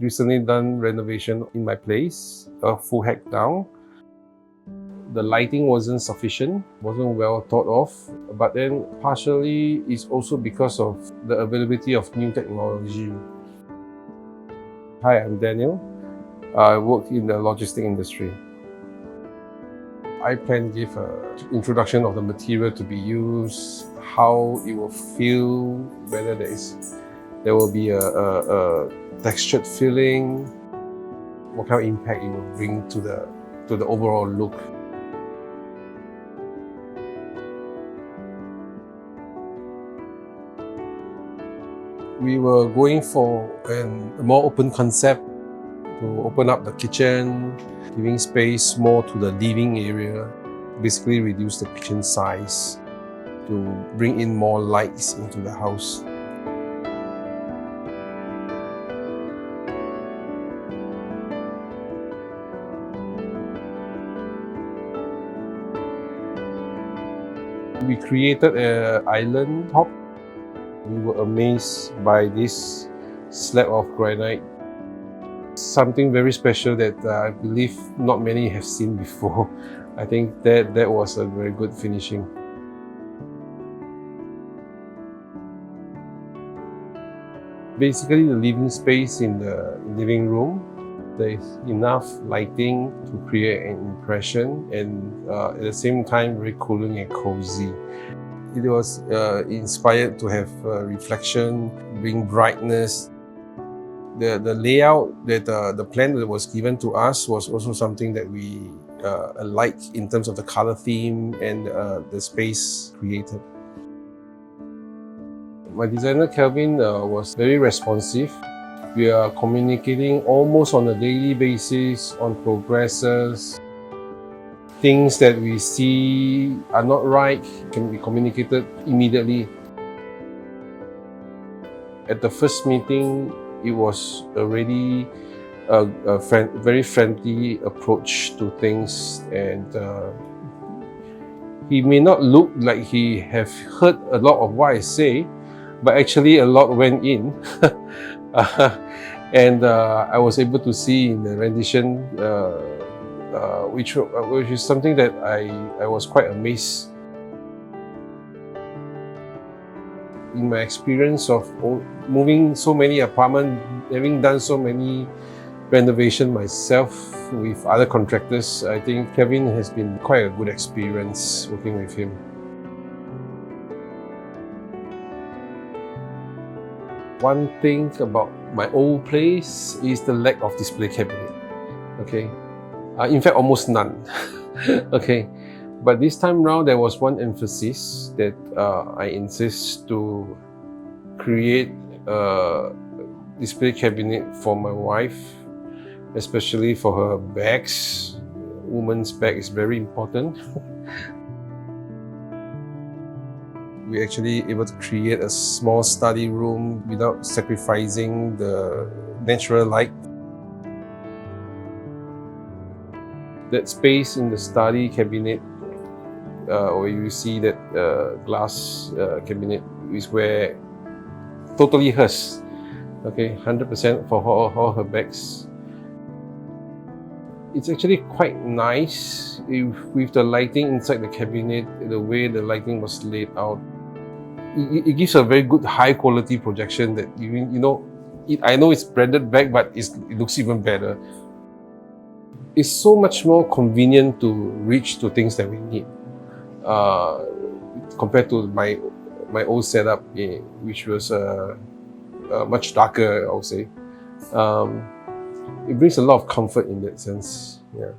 Recently done renovation in my place, a full heck down. The lighting wasn't sufficient, wasn't well thought of, but then partially it's also because of the availability of new technology. Hi, I'm Daniel. I work in the logistic industry. iPlan gave an introduction of the material to be used, how it will feel, whether there will be a textured feeling, what kind of impact it will bring to the overall look. We were going for a more open concept to open up the kitchen, giving space more to the living area, basically reduce the kitchen size to bring in more lights into the house. We created an island top. We were amazed by this slab of granite. Something very special that I believe not many have seen before. I think that was a very good finishing. Basically, the living space in the living room, there is enough lighting to create an impression, and at the same time very cooling and cozy. It was inspired to have reflection, bring brightness. The layout, the plan that was given to us was also something that we like in terms of the color theme and the space created. My designer Kelvin was very responsive. We are communicating almost on a daily basis on progresses. Things that we see are not right can be communicated immediately. At the first meeting, it was already a very friendly approach to things, and he may not look like he have heard a lot of what I say, but actually a lot went in. And I was able to see in the rendition, which is something that I was quite amazed. In my experience of moving so many apartments, having done so many renovations myself with other contractors, I think Kevin has been quite a good experience working with him. One thing about my old place is the lack of display cabinet. Okay, in fact, almost none. Okay. But this time round, there was one emphasis that I insist to create a display cabinet for my wife, especially for her bags. Woman's bag is very important. We actually able to create a small study room without sacrificing the natural light. That space in the study cabinet, where you see that glass cabinet, is where totally hers. Okay, 100% for all her bags. It's actually quite nice with the lighting inside the cabinet, the way the lighting was laid out. It gives a very good high quality projection that I know it's branded bag, but it looks even better. It's so much more convenient to reach to things that we need. Compared to my old setup, which was much darker, I would say. It brings a lot of comfort in that sense. Yeah.